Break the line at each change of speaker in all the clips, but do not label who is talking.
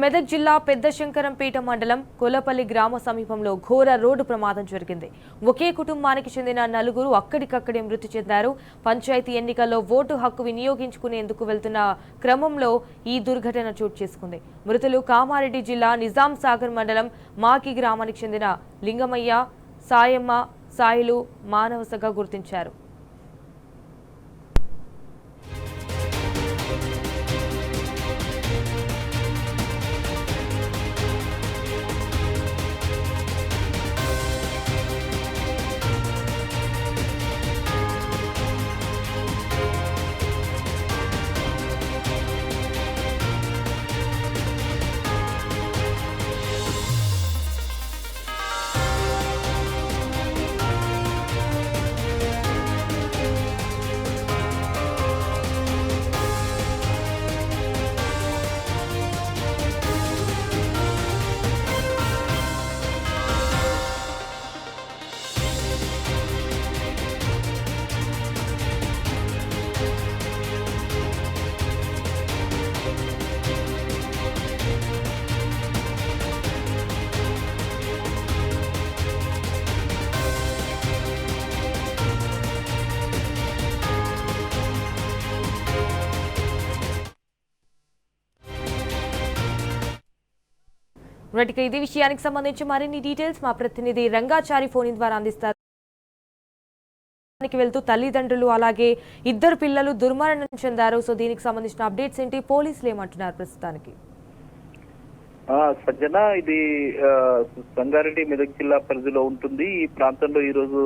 మెదక్ జిల్లా పెద్దశంకరంపేట మండలం కొలపల్లి గ్రామ సమీపంలో ఘోర రోడ్డు ప్రమాదం జరిగింది. ఒకే కుటుంబానికి చెందిన నలుగురు అక్కడికక్కడే మృతి చెందారు. పంచాయతీ ఎన్నికల్లో ఓటు హక్కు వినియోగించుకునేందుకు వెళ్తున్న క్రమంలో ఈ దుర్ఘటన చోటు చేసుకుంది. మృతులు కామారెడ్డి జిల్లా నిజాం సాగర్ మండలం మాకి గ్రామానికి చెందిన లింగమయ్య, సాయమ్మ, సాయిలు మానవసగా గుర్తించారు. ఇదే విషయానికి సంబంధించి మరిన్ని డీటెయిల్స్ మా ప్రతినిధి రంగాచారి ఫోన్ ద్వారా అందిస్తారు. వెళ్తూ తల్లిదండ్రులు అలాగే ఇద్దరు పిల్లలు దుర్మరణం చెందారు. సో దీనికి సంబంధించిన అప్డేట్స్ ఏంటి, పోలీసులు ఏమంటున్నారు ప్రస్తుతానికి?
సజ్జన, ఇది సంగారెడ్డి మెదక్ జిల్లా పరిధిలో ఉంటుంది. ఈ ప్రాంతంలో ఈ రోజు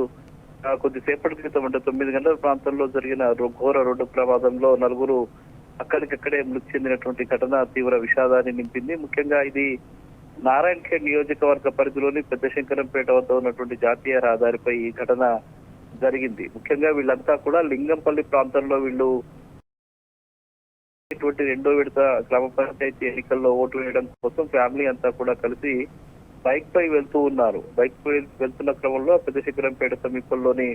కొద్దిసేపటి క్రితం అంటే 9 గంటల ప్రాంతంలో జరిగిన ఘోర రోడ్డు ప్రమాదంలో నలుగురు అక్కడికక్కడే మృతి చెందినటువంటి ఘటన తీవ్ర విషాదాన్ని నింపింది. ముఖ్యంగా ఇది నారాయణఖేడ్ నియోజకవర్గ పరిధిలోని పెద్దశంకరంపేట వద్ద ఉన్నటువంటి జాతీయ రహదారిపై ఈ ఘటన జరిగింది. ముఖ్యంగా వీళ్ళంతా కూడా లింగంపల్లి ప్రాంతంలో వీళ్ళు రెండో విడత గ్రామ పంచాయతీ ఎన్నికల్లో ఓటు వేయడం కోసం ఫ్యామిలీ అంతా కూడా కలిసి బైక్ పై వెళ్తూ ఉన్నారు. బైక్ పై వెళ్తున్న క్రమంలో పెద్దశంకరంపేట సమీపంలోని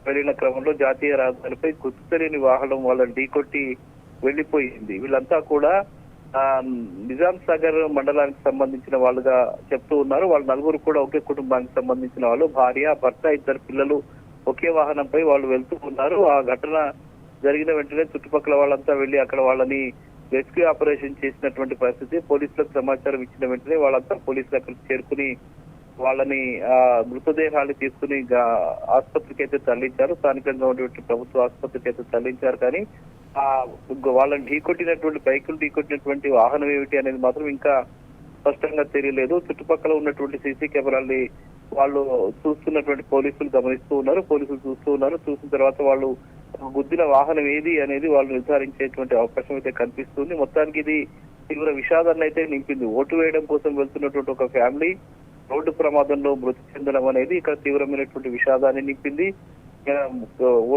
వెళ్లిన క్రమంలో జాతీయ రహదారిపై గుర్తు తెలియని వాహనం వాళ్ళని ఢీకొట్టి వెళ్లిపోయింది. వీళ్ళంతా కూడా నిజాం సాగర్ మండలానికి సంబంధించిన వాళ్ళుగా చెప్తూ ఉన్నారు. వాళ్ళు నలుగురు కూడా ఒకే కుటుంబానికి సంబంధించిన వాళ్ళు, భార్య, భర్త, ఇద్దరు పిల్లలు ఒకే వాహనంపై వాళ్ళు వెళ్తూ ఉన్నారు. ఆ ఘటన జరిగిన వెంటనే చుట్టుపక్కల వాళ్ళంతా వెళ్లి అక్కడ వాళ్ళని రెస్క్యూ ఆపరేషన్ చేసినటువంటి పరిస్థితి. పోలీసులకు సమాచారం ఇచ్చిన వెంటనే వాళ్ళంతా పోలీసులు అక్కడికి చేరుకుని వాళ్ళని మృతదేహాన్ని తీసుకుని ఆసుపత్రికి అయితే తరలించారు. స్థానికంగా ఉన్నటువంటి ప్రభుత్వ ఆసుపత్రికి అయితే తరలించారు. కానీ వాళ్ళని ఢీకొట్టినటువంటి బైకులు ఢీకొట్టినటువంటి వాహనం ఏమిటి అనేది మాత్రం ఇంకా స్పష్టంగా తెలియలేదు. చుట్టుపక్కల ఉన్నటువంటి సీసీ కెమెరాల్ని వాళ్ళు చూస్తున్నటువంటి పోలీసులు గమనిస్తూ ఉన్నారు. పోలీసులు చూస్తూ ఉన్నారు. చూసిన తర్వాత వాళ్ళు గుద్దిన వాహనం ఏది అనేది వాళ్ళు నిర్ధారించేటువంటి అవకాశం అయితే కనిపిస్తుంది. మొత్తానికి ఇది తీవ్ర విషాదాన్ని అయితే నింపింది. ఓటు వేయడం కోసం వెళ్తున్నటువంటి ఒక ఫ్యామిలీ రోడ్డు ప్రమాదంలో మృతి చెందడం అనేది ఇక్కడ తీవ్రమైనటువంటి విషాదాన్ని నింపింది.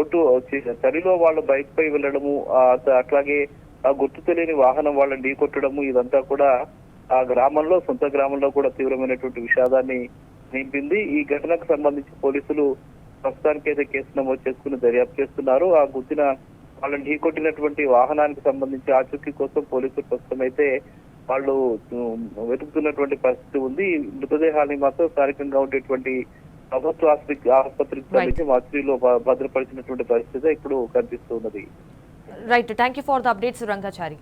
ఓటు చలిలో వాళ్ళు బైక్ పై వెళ్ళడము, అట్లాగే ఆ గుర్తు తెలియని వాహనం వాళ్ళని ఢీకొట్టడము, ఇదంతా కూడా ఆ గ్రామంలో, సొంత గ్రామంలో కూడా తీవ్రమైనటువంటి విషాదాన్ని నింపింది. ఈ ఘటనకు సంబంధించి పోలీసులు ప్రస్తుతానికి అయితే కేసు నమోదు చేసుకుని దర్యాప్తు చేస్తున్నారు. ఆ గుర్తిన వాళ్ళని ఢీకొట్టినటువంటి వాహనానికి సంబంధించి ఆచూకీ కోసం పోలీసులు ప్రస్తుతం అయితే వాళ్ళు వెతుకుతున్నటువంటి పరిస్థితి ఉంది. మృతదేహాన్ని మాత్రం స్థానికంగా ఉండేటువంటి ప్రభుత్వ ఆసుపత్రికి తరలించి మార్చిలో భద్రపరిచినటువంటి పరిస్థితి ఇప్పుడు కనిపిస్తున్నది.
Right, thank you for the updates Rangachari.